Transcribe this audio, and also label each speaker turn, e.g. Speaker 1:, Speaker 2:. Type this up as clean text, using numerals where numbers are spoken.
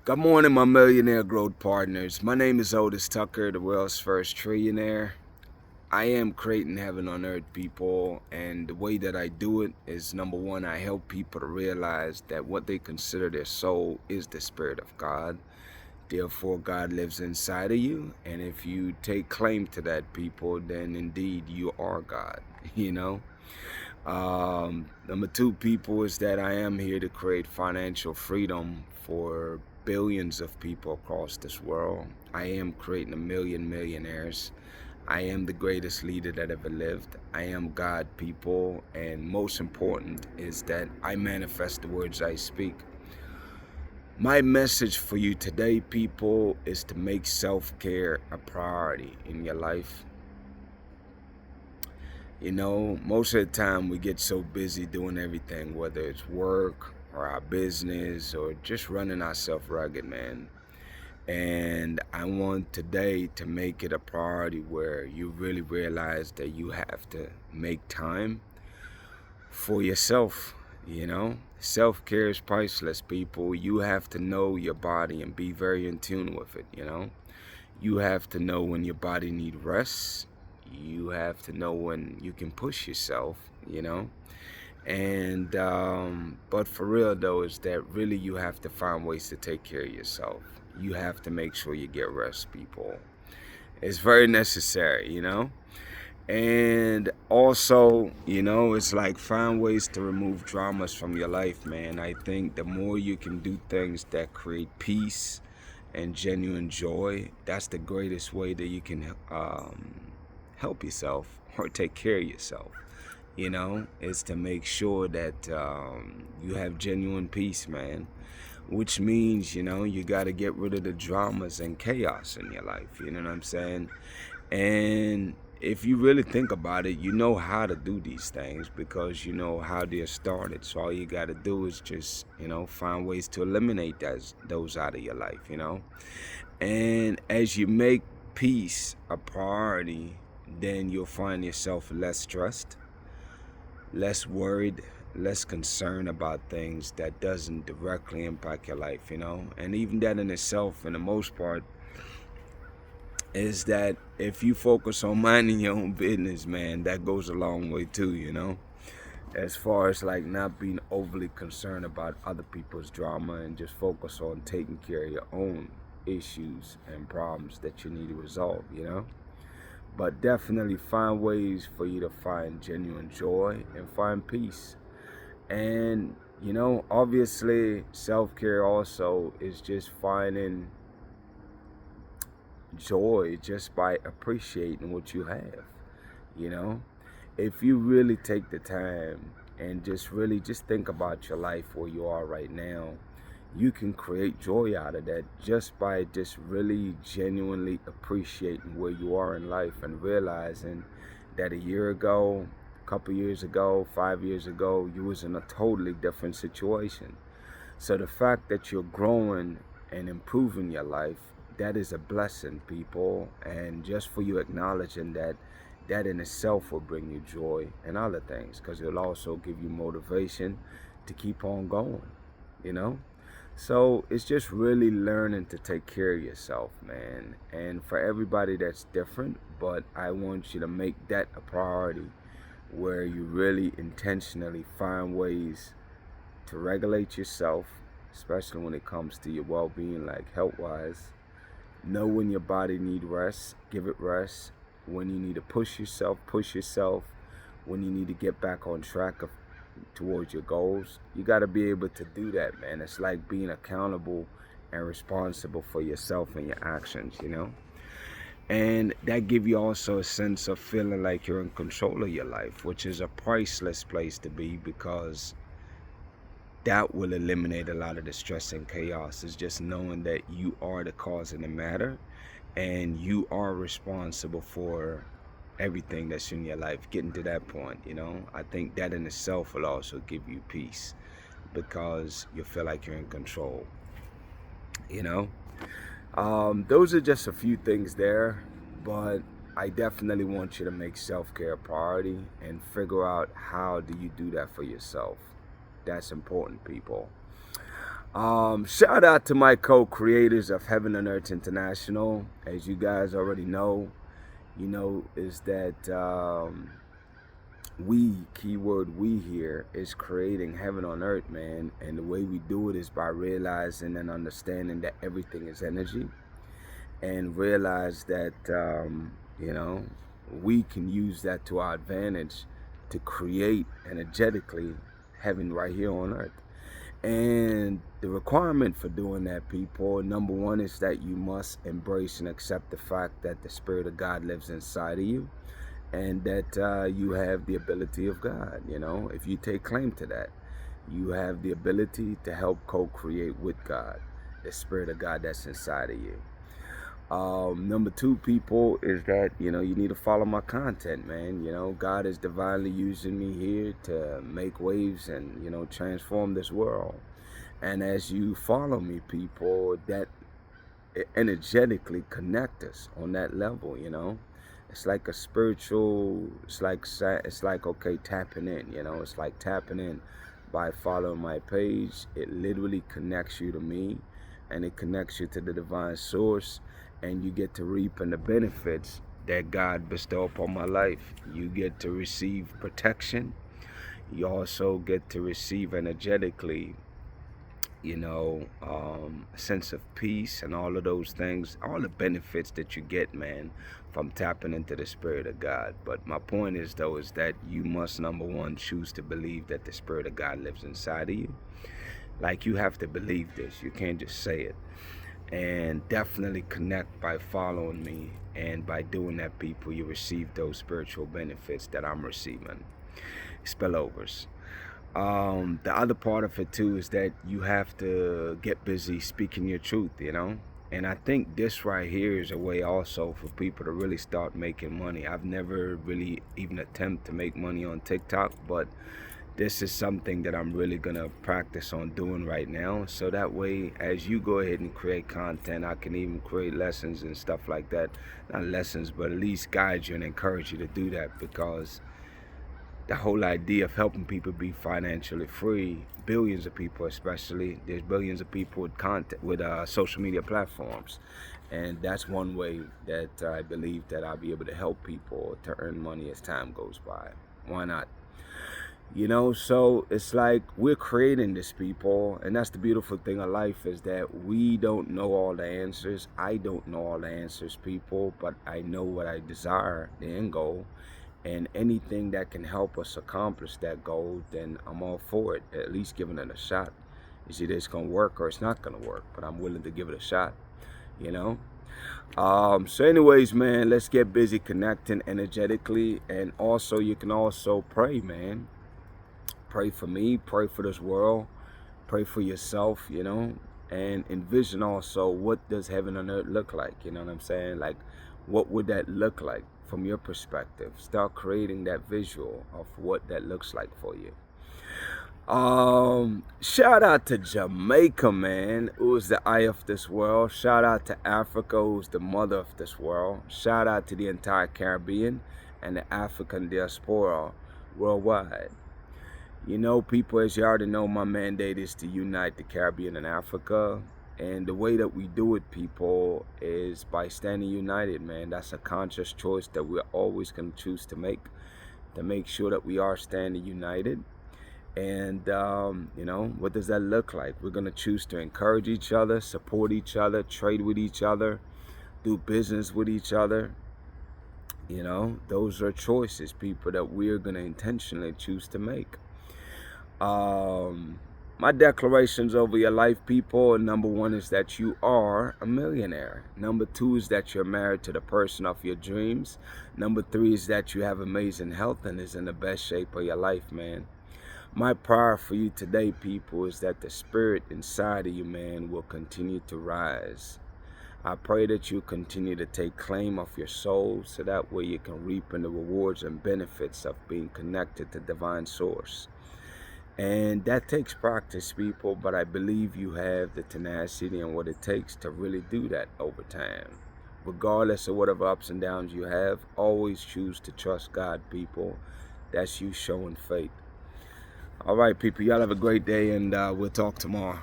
Speaker 1: Good morning, my millionaire growth partners. My name is Otis Tucker, the world's first trillionaire. I am creating heaven on earth, people, and the way that I do it is number one, I help people to realize that what they consider their soul is the Spirit of God. Therefore, God lives inside of you, and if you take claim to that, people, then indeed you are God, you know? Number two, people, is that I am here to create financial freedom for billions of people across this world. I am creating a million millionaires. I am the greatest leader that ever lived. I am God, people, and most important is that I manifest the words I speak. My message for you today, people, is to make self-care a priority in your life. You know, most of the time we get so busy doing everything, whether it's work or our business or just running ourselves rugged, man. And I want today to make it a priority where you really realize that you have to make time for yourself, you know? Self-care is priceless, people. You have to know your body and be very in tune with it, you know? You have to know when your body needs rest. You have to know when you can push yourself, you know? And but for real though, is that really you have to find ways to take care of yourself. You have to make sure you get rest, people. It's very necessary, you know? And also, you know, it's like find ways to remove dramas from your life, man. I think the more you can do things that create peace and genuine joy, that's the greatest way that you can help yourself or take care of yourself. You know, is to make sure that you have genuine peace, man. Which means, you know, you got to get rid of the dramas and chaos in your life. You know what I'm saying? And if you really think about it, you know how to do these things because you know how they're started. So all you got to do is just, you know, find ways to eliminate those out of your life, you know. And as you make peace a priority, then you'll find yourself less stressed, less worried, less concerned about things that doesn't directly impact your life, you know. And even that in itself, in the most part, is that if you focus on minding your own business, man, that goes a long way too, you know. As far as like not being overly concerned about other people's drama and just focus on taking care of your own issues and problems that you need to resolve, you know. But definitely find ways for you to find genuine joy and find peace. And, you know, obviously self-care also is just finding joy just by appreciating what you have, you know. If you really take the time and just really just think about your life where you are right now, you can create joy out of that just by just really genuinely appreciating where you are in life and realizing that a year ago, a couple years ago, 5 years ago, you was in a totally different situation. So the fact that you're growing and improving your life, that is a blessing, people. And just for you acknowledging that, that in itself will bring you joy and other things, because it'll also give you motivation to keep on going, you know. So it's just really learning to take care of yourself, man. And for everybody that's different, but I want you to make that a priority where you really intentionally find ways to regulate yourself, especially when it comes to your well-being, like health-wise. Know when your body needs rest, give it rest. When you need to push yourself, push yourself. When you need to get back on track towards your goals, you got to be able to do that, man. It's like being accountable and responsible for yourself and your actions, you know. And that give you also a sense of feeling like you're in control of your life, which is a priceless place to be, because that will eliminate a lot of the stress and chaos. Is just knowing that you are the cause of the matter and you are responsible for everything that's in your life. Getting to that point, you know, I think that in itself will also give you peace because you feel like you're in control, you know. Those are just a few things there, but I definitely want you to make self-care a priority and figure out how do you do that for yourself. That's important, people. Shout out to my co-creators of Heaven and Earth International. As you guys already know, is that we, keyword we here, is creating heaven on earth, man. And the way we do it is by realizing and understanding that everything is energy, and realize that, we can use that to our advantage to create energetically heaven right here on earth. And the requirement for doing that, people, number one, is that you must embrace and accept the fact that the Spirit of God lives inside of you, and that you have the ability of God. If you take claim to that, you have the ability to help co-create with God, the Spirit of God that's inside of you. Number two, people, is that, you need to follow my content, man. God is divinely using me here to make waves and, transform this world. And as you follow me, people, that energetically connect us on that level. It's like a spiritual, it's like, okay, tapping in, it's like tapping in by following my page. It literally connects you to me, and it connects you to the divine source, and you get to reap in the benefits that God bestowed upon my life. You get to receive protection. You also get to receive energetically, a sense of peace and all of those things, all the benefits that you get, man, from tapping into the Spirit of God. But my point is, though, is that you must, number one, choose to believe that the Spirit of God lives inside of you. Like, you have to believe this. You can't just say it. And definitely connect by following me. And by doing that, people, you receive those spiritual benefits that I'm receiving. Spillovers. The other part of it too is that you have to get busy speaking your truth. And I think this right here is a way also for people to really start making money. I've never really even attempted to make money on TikTok, but this is something that I'm really gonna practice on doing right now. So that way, as you go ahead and create content, I can even create lessons and stuff like that. Not lessons, but at least guide you and encourage you to do that, because the whole idea of helping people be financially free, billions of people especially, there's billions of people with content, with social media platforms, and that's one way that I believe that I'll be able to help people to earn money as time goes by. Why not? So it's like we're creating this, people, and that's the beautiful thing of life, is that we don't know all the answers. I don't know all the answers, people, but I know what I desire, the end goal. And anything that can help us accomplish that goal, then I'm all for it, at least giving it a shot. It's either it's going to work or it's not going to work, but I'm willing to give it a shot, you know? So anyways, man, let's get busy connecting energetically. And also, you can also pray, man. Pray for me, pray for this world, pray for yourself, and envision also, what does heaven on earth look like? You know what I'm saying? Like, what would that look like from your perspective? Start creating that visual of what that looks like for you. Shout out to Jamaica, man, who's the eye of this world. Shout out to Africa, who's the mother of this world. Shout out to the entire Caribbean and the African diaspora worldwide. People, as you already know, my mandate is to unite the Caribbean and Africa. And the way that we do it, people, is by standing united, man. That's a conscious choice that we're always going to choose to make sure that we are standing united. And, what does that look like? We're going to choose to encourage each other, support each other, trade with each other, do business with each other. Those are choices, people, that we're going to intentionally choose to make. My declarations over your life, people, number one is that you are a millionaire. Number two is that you're married to the person of your dreams. Number three is that you have amazing health and is in the best shape of your life, man. My prayer for you today, people, is that the spirit inside of you, man, will continue to rise. I pray that you continue to take claim of your soul, so that way you can reap in the rewards and benefits of being connected to divine source. And that takes practice, people, but I believe you have the tenacity and what it takes to really do that over time. Regardless of whatever ups and downs you have, always choose to trust God, people. That's you showing faith. All right, people, y'all have a great day, and we'll talk tomorrow.